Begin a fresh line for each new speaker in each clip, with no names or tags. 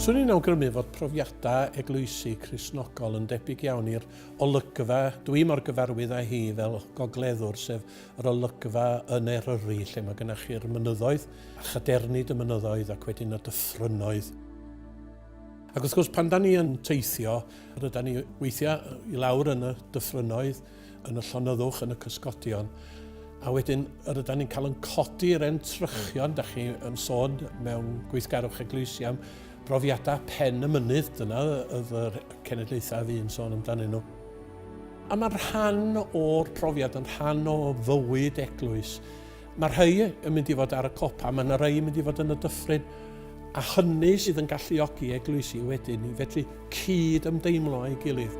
Swn i'n awgrymu fod profiadau eglwysu Cristnogol yn debyg iawn i'r olygfa, dwi mor gyfarwydd â hi fel gogleddwr, sef yr olygfa yn Eryri, lle mae gennych chi'r mynyddoedd, a chadernid y mynyddoedd ac wedyn y dyffrynoedd. Ac wrth gwrs, pan da ni yn teithio, rydyn ni weithiau i lawr yn y dyffrynoedd, yn y llonyddwch, yn y cysgodion, a wedyn rydyn ni'n cael yn codi'r entrychion, da chi yn sôn mewn gweithgarwch eglwysi am brofiadau pen y mynydd, dyna oedd yr cenedlaethau fi'n sôn amdanyn nhw. A mae'r rhan o'r profiad yn rhan o fywyd eglwys. Mae rhai yn mynd i fod ar y copa, mae rhai yn mynd i fod yn y dyffryn. A hynny sydd yn galluogi eglwysi wedyn i fedru cyd ymdeimlo â'i gilydd.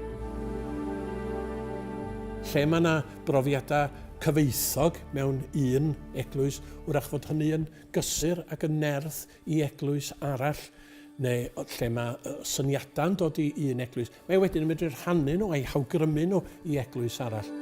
Lle mae yna brofiadau cyfeithog mewn un eglwys, wrach fod hynny yn gysur ac yn nerth i eglwys arall, neu lle mae syniadau'n dod i un eglwys, mae wedyn yn medru rhannu nhw a'i hawgrymu nhw i eglwys arall.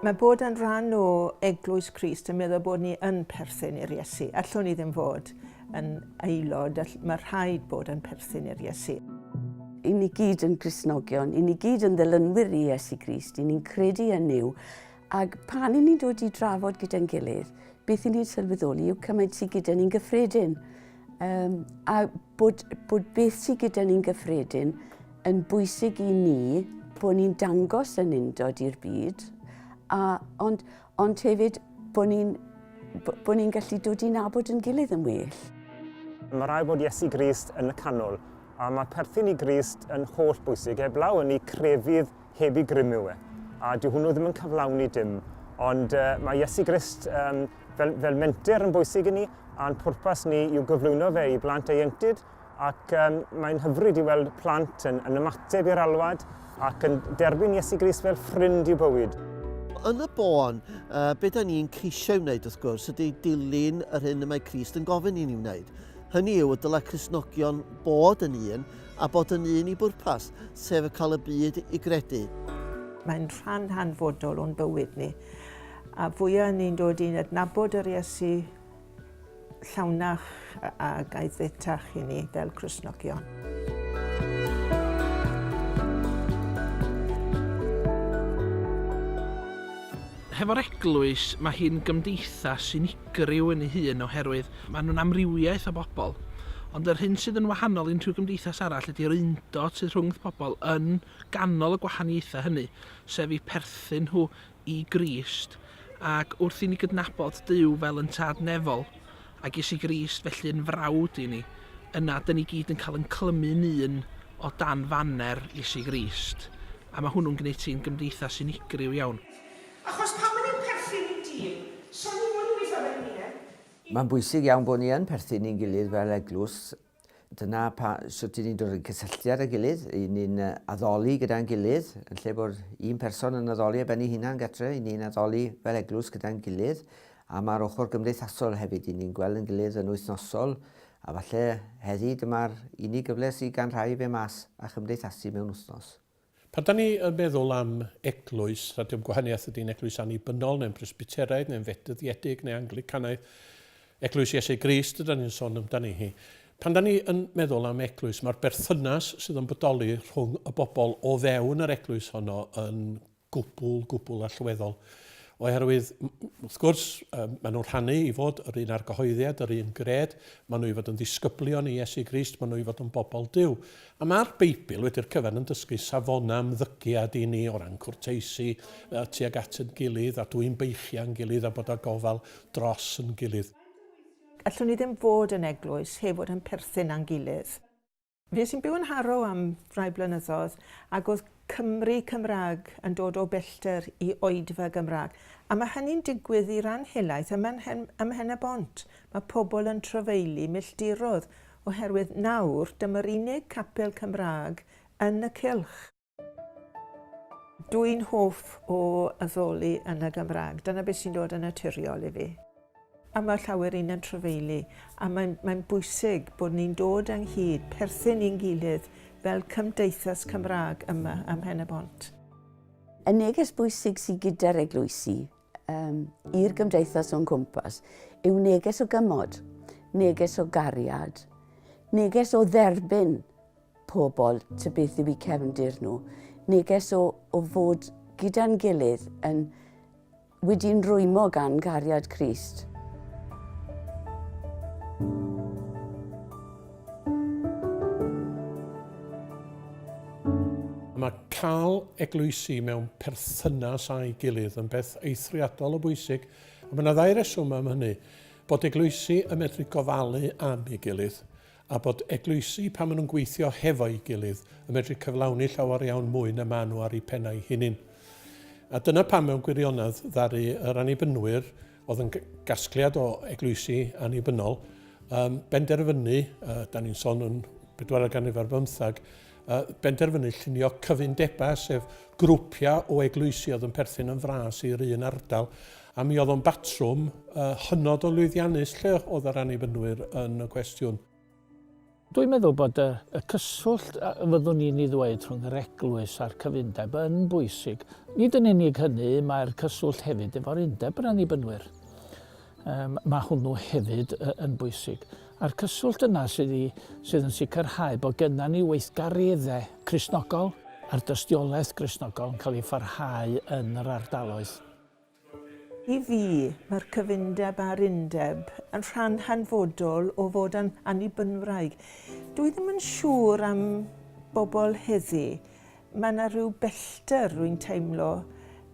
Mae bod yn rhan o Eglwys Crist yn meddwl bod ni yn perthyn i'r Iesu. Allwn ni ddim fod yn aelod, mae rhaid bod yn perthyn i'r Iesu.
I ni gyd yn Cristnogion, i ni gyd yn ddilynwyr i Iesu Crist, i ni'n credu yn yw. Ac pan i ni'n dod i drafod gyda'n gilydd, beth i ni'n sylweddoli yw cymaint sydd gyda ni'n gyffredin. A bod beth sydd gyda ni'n gyffredin yn bwysig i ni, bod ni'n dangos yn undod i'r byd, ond hefyd bod ni'n gallu dod i nabod yn gilydd yn well.
Mae rhaid bod Iesu Grist yn y canol, a mae perthyn i Grist yn holl bwysig, heblaw yn ei crefydd heb ei grym yw e. A dyw hwnnw ddim yn cyflawni dim, ond mae Iesu Grist fel menter yn bwysig i ni, a'n pwrpas ni yw gyflwyno fe i blant ieuenctid, ac mae'n hyfryd i weld plant yn ymateb i'r alwad ac yn derbyn Iesu Grist fel ffrind i'w bywyd.
Yn y bôn, be da ni'n ceisio wneud wrth gwrs ydy dilyn yr hyn y mae Crist yn gofyn i ni wneud. Hynny yw y dylai Cristnogion bod yn un a bod yn un i bwrpas, sef y cael y byd i gredu.
Mae'n rhan hanfodol o'n bywyd ni, a fwyaf ni'n dod i'n adnabod yr Iesu llawnach a gaiddetach i ni fel Cristnogion.
Hefo'r eglwys, mae hi'n gymdeithas unigryw yn ei hun oherwydd maen nhw'n amrywiaeth o bobl. Ond yr hyn sydd yn wahanol unrhyw gymdeithas arall ydy'r undod sydd rhwng pobl yn ganol y gwahaniaethau hynny, sef i perthyn nhw i Grist. Ac wrth i ni gydnabod Duw fel yn tad nefol, ac Iesu Grist felly yn frawd i ni, yna dyn ni gyd yn cael yn clymu'n un o dan faner Iesu Grist. A mae hwnnw'n gwneud ti'n gymdeithas unigryw iawn.
Achos pan maen ni'n perthyn i dyn, so ni'n mwyn weithio fel ni.
Mae'n bwysig iawn bod ni yn perthyn i'n gilydd fel eglwys. Dyna sut ni'n dod yn cysylltiad â gilydd, ni'n addoli gyda'n gilydd, yn lle bod un person yn addoli a benni hunain gatre, ni'n addoli fel eglwys gyda'n gilydd, a mae'r ochr gymdeithasol hefyd, ni'n gweld yn gilydd yn wythnosol, a falle heddi dyma'r unig gyfle sydd gan rhai fe mas a chymdeithasu mewn wythnos.
Pan da ni yn meddwl am eglwys, rhaid gwahaniaeth ydy'n eglwys annibynnol, neu'n presbyteraidd, neu'n fetyddiedig, neu anglicanaidd, eglwys Iesu Grist ydyn ni'n sôn amdani hi. Pan da ni yn meddwl am eglwys, mae'r berthynas sydd yn bodoli rhwng y bobl o fewn yr eglwys honno yn gwbl allweddol. Oherwydd, wrth gwrs, maen nhw'n rhannu i fod yr un argyhoeddiad, yr un gred, maen nhw i fod yn ddisgyblion i Iesu Grist, maen nhw i fod yn bobl Duw. A mae'r Beibl wedi'r cyfan yn dysgu safona ymddygiad i ni o ran cwrteisi tuag at yn gilydd, a dwi'n beichia'n gilydd a bod a gofal dros yn gilydd.
Allwn ni ddim fod yn eglwys heb fod yn perthyn a'n gilydd. Fe sy'n byw yn Harrow am rai blynyddoedd, ac oedd Cymru Cymraeg yn dod o bellter i oedfa Gymraeg. A mae hynny'n digwydd i ran helaeth ym Mhen y Bont. Mae pobl yn trafeilu milltirodd oherwydd nawr dyma'r unig capel Cymraeg yn y cylch. Dwi'n hoff o addoli yn y Gymraeg. Dyna beth sy'n dod yn naturiol i fi. A mae llawer un yn trefeili. A mae'n bwysig bod ni'n dod ynghyd, perthyn i'n gilydd fel cymdeithas Cymraeg yma ym Mhen y Bont.
Y neges bwysig sydd gyda'r eglwysi i'r gymdeithas o'n cwmpas yw neges o gymod, neges o gariad, neges o dderbyn pobl ta beth yw eu cefndir nhw, neges o fod gyda'n gilydd wedi'n rwymo gan gariad Crist.
Mae cael eglwysi mewn perthynas â'i gilydd yn beth eithriadol o bwysig. A mae yna ddau reswm am hynny, bod eglwysi yn medru gofalu am ei gilydd, a bod eglwysi pan maen nhw'n gweithio hefo'i gilydd yn medru cyflawni llawer iawn mwy na maen nhw ar eu pennau hunain. A dyna pam mewn gwirionedd ddaru yr annibynwyr, oedd yn gasgliad o eglwysi annibynnol, benderfynu, da ni'n sôn yn 4 ganrif ar 15, benderfynu llunio cyfundebau, sef grwpiau o eglwysi oedd yn perthyn yn fras i'r un ardal. A mi oedd o'n batrwm hynod o lwyddiannus lle oedd yr annibynwyr yn y cwestiwn.
Dwi'n meddwl bod y cyswllt fyddwn ni'n ei ddweud rhwng yr Eglwys a'r Cyfundeb yn bwysig. Nid yn unig hynny, mae'r cyswllt hefyd efo'r Undeb yr annibynwyr. Mae hwnnw hefyd yn bwysig. A'r cyswllt yna sydd yn sicrhau bod genna ni weithgareddau Cristnogol a'r dystiolaeth Cristnogol yn cael ei pharhau yn yr ardaloedd.
I fi, mae'r Cyfundeb a'r Undeb yn rhan hanfodol o fod yn annibynwraig. Dwi ddim yn siŵr am bobl heddi. Mae yna rhyw bellter rwy'n teimlo,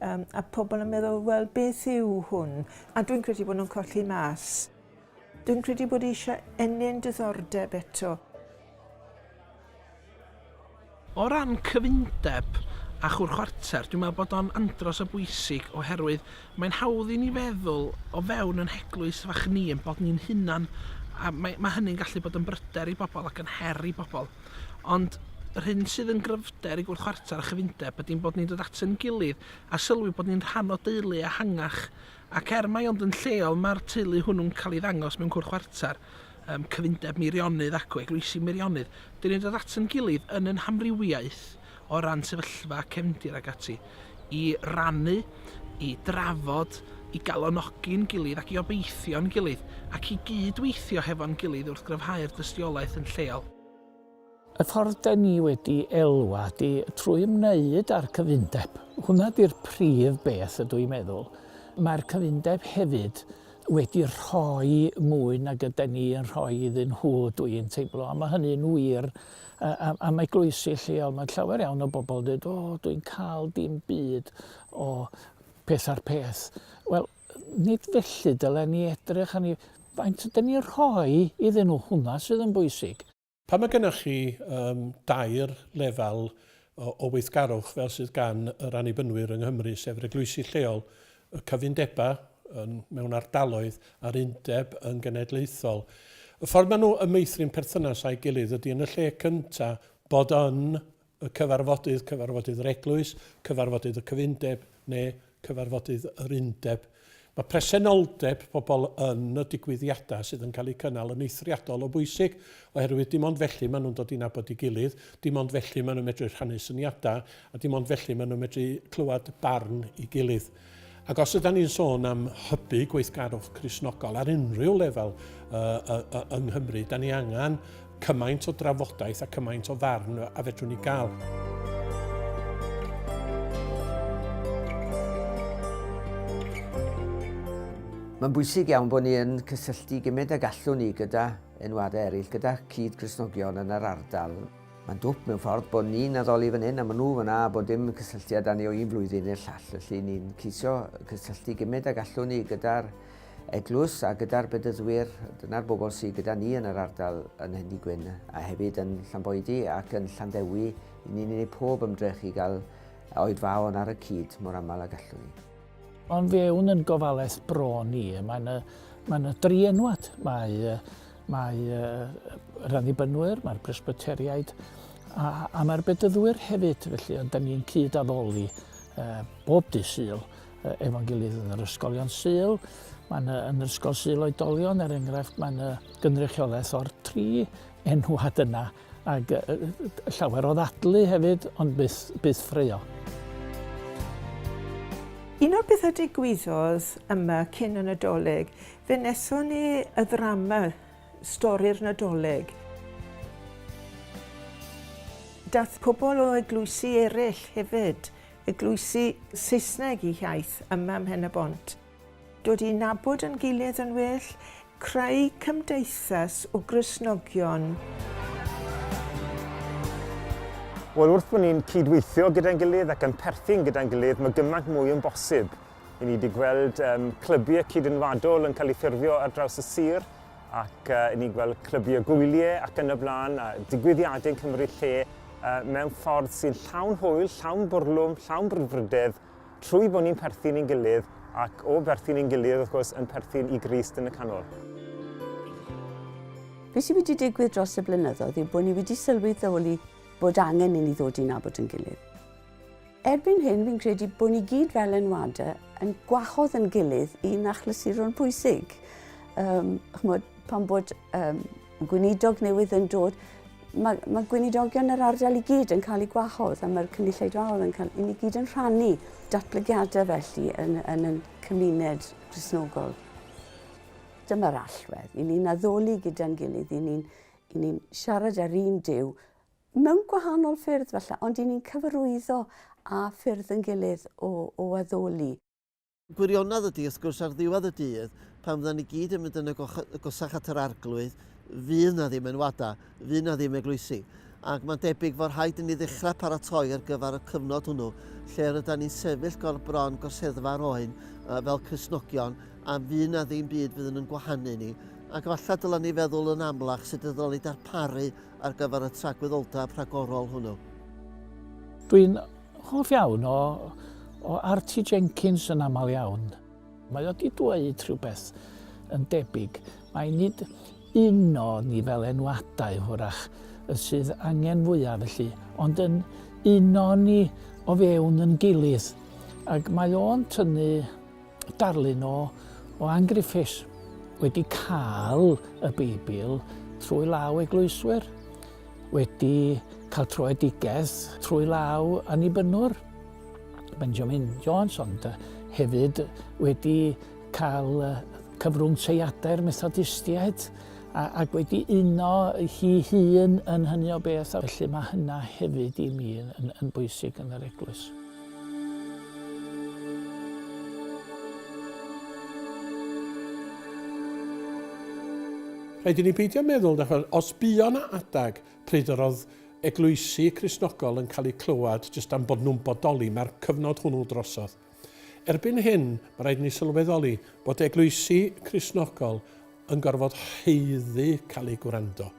a pobl yn meddwl, wel, beth yw hwn? A dwi'n credu bod nhw'n colli mas. Dwi'n credu bod eisiau ennyn diddordeb eto.
O ran Cyfundeb a chwr chwarter, dwi'n meddwl bod o'n andros o bwysig oherwydd mae'n hawdd i ni feddwl o fewn yn heglwys fach ni yn bod ni'n hunan, a mae hynny'n gallu bod yn bryder i bobl ac yn her i bobl. Ond yr hyn sydd yn gryfder i gwrdd chwarter a Chyfundeb ydy'n bod ni'n dod at yn gilydd a sylwi bod ni'n rhan o deulu ehangach. Ac mai ond yn lleol, mae'r teulu hwnnw'n cael ei ddangos mewn cwrdd chwarter, Cyfundeb Meirionydd ac Eglwysi Meirionydd. Dyn ni'n dod at yn gilydd yn yn hamrywiaeth o ran sefyllfa, cefndir ag ati, i rannu, i drafod, i galonogi'n gilydd ac i obeithio'n gilydd, ac i gydweithio hefo'n gilydd wrth gryfhau'r dystiolaeth yn lleol.
Y ffordd da ni wedi elwa di trwy ymwneud â'r Cyfundeb. Hwna di'r prif beth ydw i'n meddwl. Mae'r Cyfundeb hefyd wedi rhoi mwy nag ydyn ni yn rhoi iddyn nhw, dwi'n teimlo. A mae hynny'n wir am eglwysi lleol. Mae llawer iawn o bobl dweud, dwi'n cael dim byd o peth ar peth. Wel, nid felly dylen ni edrych ni faint ydyn ni rhoi iddyn nhw, hwnna sydd yn bwysig.
Pan mae gennych chi dair lefel o weithgarwch fel sydd gan yr annibynwyr yng Nghymru, sef yr eglwysi lleol, y cyfundebau mewn ardaloedd a'r Undeb yn genedlaethol. Y ffordd maen nhw ymeithrin perthynas a'i gilydd ydy yn y lle cyntaf bod yn y cyfarfodydd yr Eglwys, cyfarfodydd y Cyfundeb neu cyfarfodydd yr Undeb. Mae presenoldeb pobl yn y digwyddiadau sydd yn cael eu cynnal yn eithriadol o bwysig, oherwydd dim ond felly maen nhw'n dod i nabod i gilydd, dim ond felly maen nhw'n medru rhannu syniadau, a dim ond felly maen nhw'n medru clywed barn i gilydd. Ac os ydym ni'n sôn am hybu gweithgarwch Cristnogol ar unrhyw lefel yng Nghymru, da ni angen cymaint o drafodaeth a cymaint o farn a fedrwn ni gael.
Mae'n bwysig iawn bod ni yn cysylltu gymryd ag allwn ni gyda enwadau eraill, gyda cyd-Cristnogion yn yr ardal. Mae'n dwp mewn ffordd bod ni'n addoli fan hyn a maen nhw fyna bod dim cysylltiad â ni o un flwyddyn i'r llall. Felly ni'n ceisio cysylltu gymryd ag allwn ni gyda'r eglwys a gyda'r bedyddwyr. Dyna'r bobl sydd gyda ni yn yr ardal yn Hendy Gwyn a hefyd yn Llanboedi ac yn Llandewi. Ni'n gwneud pob ymdrech i gael oedfaon ar y cyd mor aml ag allwn ni.
Ond fewn yn gofalaeth bron ni, mae'n dri enwad. Mae'r annibynwyr, mae'r presbyteriaid a mae'r bedyddwyr hefyd. Felly, da ni'n cyd-addoli bob dydd Sul efo'n gilydd yn yr ysgolion Sul. Mae'n yn yr ysgol Sul oedolion, er enghraifft, mae'n gynrychiolaeth o'r 3 enwad yna, ac llawer o ddadlu hefyd, ond byth ffreo.
Un o'r bethau digwyddodd yma cyn y Nadolig, fe wnaethon ni y ddrama, stori'r Nadolig. Daeth pobl o eglwysi eraill hefyd, eglwysi Saesneg I iaith yma ym Mhen y Bont. Dod I nabod yn gilydd yn well, creu cymdeithas o Cristnogion.
Wel, wrth bod ni'n cydweithio gyda'n gilydd ac yn perthyn gyda'n gilydd, mae gymaint mwy yn bosib. I ni wedi gweld clybiau cydynwadol yn cael eu ffurfio ar draws y sir, ac i ni gweld clybiau gwyliau ac yn y blaen, a digwyddiadau'n cymryd lle mewn ffordd sy'n llawn hwyl, llawn bwrlwm, llawn brwdfrydedd, trwy bod ni'n perthyn i'n gilydd, ac o berthyn i'n gilydd, wrth gwrs, yn perthyn I Grist yn y canol.
Be sydd wedi digwydd dros y blynyddoedd yw bod ni wedi sylweddoli bod angen I ni ddod I nabod yn gilydd. Erbyn hyn, fi'n credu bod ni gyd fel enwadau yn gwahodd yn gilydd i'n achlysurion pwysig. Pan bod gweinidog newydd yn dod, mae gweinidogion yr ardal I gyd yn cael eu gwahodd, a mae'r cynulleidfaoedd yn cael, I ni gyd yn rhannu datblygiadau felly yn y cymuned Cristnogol. Dyma'r allwedd. I ni'n addoli gyda'n gilydd, I ni'n siarad ar un Duw, mewn gwahanol ffyrdd falle, ond I ni'n cyfarwyddo a ffyrdd yn gilydd o addoli.
Gwirionadd ydy, wrth gwrs, ar ddiwedd y dydd, pan fydden ni gyd yn mynd yn agosach at yr arglwydd, fydd na ddim enwadau, fydd na ddim eglwysi. Ac mae'n debyg fod rhaid I ni ddechrau paratoi ar gyfer y cyfnod hwnnw, lle rydyn ni'n sefyll gorbron gorseddfa'r oen fel Cristnogion, a fydd na ddim byd fydd yn gwahanu ni. Ac falle dylen ni feddwl yn amlach sut dylen ni darparu ar gyfer y tragwyddoldeb rhagorol hwnnw.
Dwi'n hoff iawn o R.T. Jenkins yn aml iawn. Mae o wedi dweud rhywbeth yn debyg. Mae nid uno ni fel enwadau hwrach sydd angen fwyaf felly, ond yn uno ni o fewn yn gilydd. Ac mae o'n tynnu darlun o angriffis wedi cael y Beibl trwy law eglwyswyr, wedi cael troedigedd trwy law annibynnwr. Benjamin Jones, ond hefyd wedi cael cyfrwng teiadau'r Methodistiaid ac wedi uno hi hun yn hynny o beth. Felly mae hynna hefyd I mi yn bwysig yn yr Eglwys.
Rhaid I ni beidio meddwl, os buo na adag pryd yr oedd eglwysi Cristnogol yn cael eu clywed jyst am bod nhw'n bodoli, mae'r cyfnod hwnnw drosodd. Erbyn hyn, mae rhaid ni sylweddoli bod eglwysi Cristnogol yn gorfod haeddu cael eu gwrando.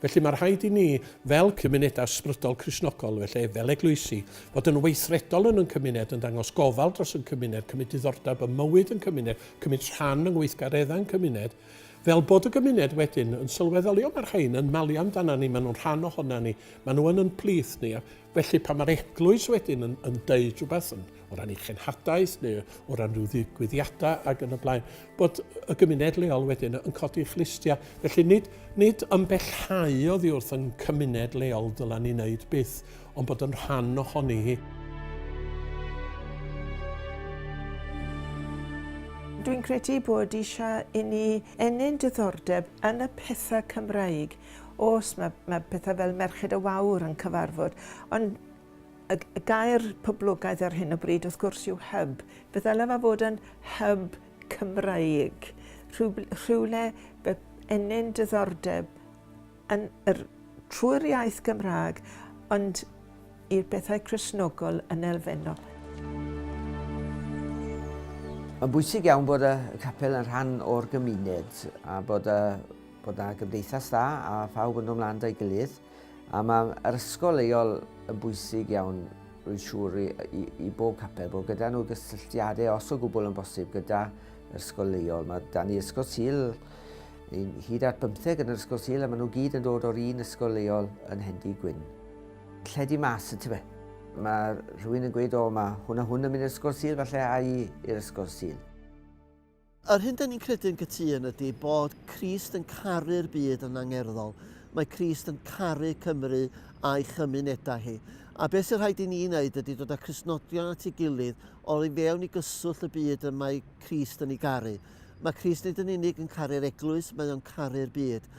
Felly mae rhaid I ni, fel cymunedau ysbrydol Cristnogol, felly fel eglwysi, fod yn weithredol yn cymuned yn dangos gofal dros yn cymuned, cymryd diddordeb y mywyd yn cymuned, cymryd rhan yng ngweithgareddau'n cymuned, fel bod y gymuned wedyn yn sylweddoli, mae'r rhain yn malu amdana ni, maen nhw'n rhan ohona ni, maen nhw yn plith ni. Felly pan mae'r eglwys wedyn yn deud rhywbeth o ran I chenhadaeth neu o ran rhyw ddigwyddiadau ac yn y blaen, bod y gymuned leol wedyn yn codi chlustia. Felly nid ymbellhau oddi wrth yn cymuned leol dylan ni wneud byth, ond bod yn rhan ohoni hi.
Dwi'n credu bod eisiau I ni enyn diddordeb yn y pethau Cymraeg, os mae pethau fel Merched y Wawr yn cyfarfod, ond y gair poblogaidd ar hyn o bryd wrth gwrs yw hyb. Fe ddylai fe fod yn hyb Cymraeg, rhywle enyn diddordeb trwy'r iaith Gymraeg, ond i'r bethau Cristnogol yn elfennol.
Mae'n bwysig iawn bod y capel yn rhan o'r gymuned a bod yna gymdeithas dda a phawb yn dod ymlaen da'i gilydd. A mae'r ysgol leol yn bwysig iawn, rwy'n siŵr, I bob capel, bod gyda nhw gysylltiadau os o gwbl yn bosib gyda ysgol leol. Mae da ni ysgol Sul, hyd at 15 yn yr ysgol Sul, a maen nhw gyd yn dod o'r un ysgol leol yn Hendi Gwyn. Lledu mas y tyfe. Mae rhywun yn gweud, mae hwn yn mynd i'r ysgol Sul, falle a i'r ysgol Sul.
Yr hyn da ni'n credu'n gytun ydy bod Crist yn caru'r byd yn angerddol. Mae Crist yn caru Cymru a'i chymunedau hi. A beth sy'n rhaid i ni wneud ydy dod â Cristnogion at ei gilydd o fewn i gyswllt y byd y mae Crist yn ei garu. Mae Crist nid yn unig yn caru'r Eglwys, mae o'n caru'r byd.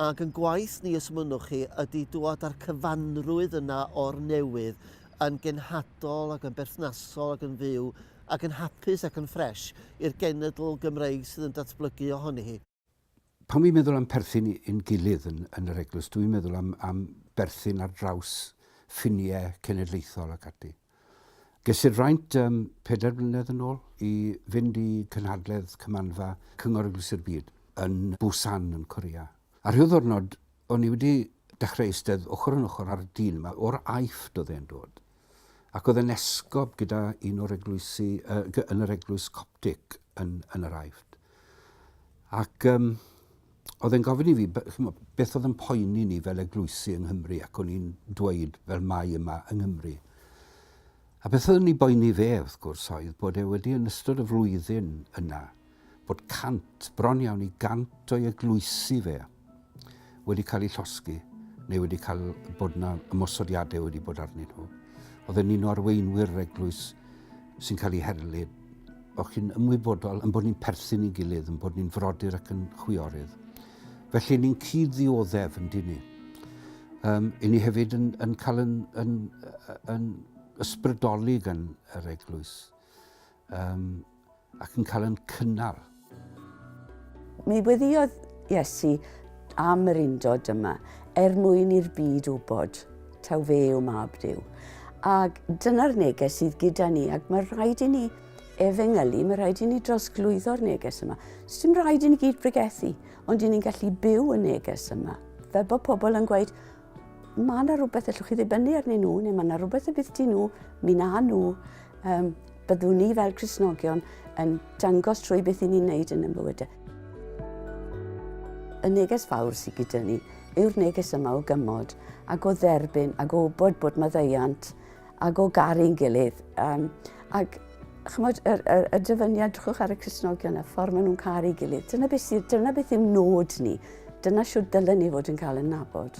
Ac yn gwaith ni ysmynwch chi ydy dod â'r cyfanrwydd yna o'r newydd yn genhadol ac yn berthnasol ac yn fyw ac yn hapus ac yn ffres i'r genedl Gymreig sydd yn datblygu ohoni hi.
Pan fi'n meddwl am perthyn i'n gilydd yn yr Eglwys, dwi'n meddwl am berthyn ar draws ffiniau cenedlaethol ac ati. Ges i'r fraint 4 blynedd yn ôl i fynd i cynhadledd cymanfa Cyngor Eglwys i'r Byd yn Busan yn Corea. Ar rhyw ddwrnod, o'n i wedi dechrau eistedd ochr yn ochr ar y dyn yma, o'r aifft oedd e'n dod. Ac oedd yn esgob gyda un o'r eglwysi, yn yr eglwys Coptic yn yr aifft. Ac oedd e'n gofyn i fi beth oedd yn poeni ni fel eglwysi yng Nghymru ac o'n i'n dweud fel mai yma yng Nghymru. A beth oedd ni boeni fe, wrth gwrs, oedd bod e wedi yn ystod y flwyddyn yna, bod bron iawn i 100 o'i eglwysi fe wedi cael ei llosgi, neu wedi cael bod yna ymosodiadau wedi bod arnyn nhw. Oedd yn un o arweinwyr yr eglwys sy'n cael ei herlyd. O'ch chi'n ymwybodol yn bod ni'n perthyn i gilydd, yn bod ni'n frodyr ac yn chwiorydd. Felly ni'n cyd-ddioddef yn dyn ni. I ni hefyd yn cael yn ysbrydoli gan yr eglwys ac yn cael yn cynnal.
Mi weddiodd Iesu am yr undod yma mwyn i'r byd wybod taw fe yw mab Duw. Ac dyna'r neges sydd gyda ni, ac mae rhaid i ni efengylu, mae rhaid i ni drosglwyddo'r neges yma. So dim rhaid i ni gyd bregethu, ond i ni'n gallu byw y neges yma. Fel bod pobl yn gweud, mae yna rhywbeth allwch chi ddibynnu arnyn nhw, neu mae yna rhywbeth y bydd ti nhw, mi na nhw. Byddwn ni fel Cristnogion yn dangos trwy beth i ni'n neud yn bywydau. Y neges fawr sydd gyda ni yw'r neges yma o gymod, ac o dderbyn, ac o wybod bod maddeuant, ac o garu'n gilydd. Ac chymod, y dyfyniad drwch ar y Cristnogion, y ffordd maen nhw'n caru'i gilydd, dyna beth yw nod ni, dyna siwr dylen ni fod yn cael yn nabod.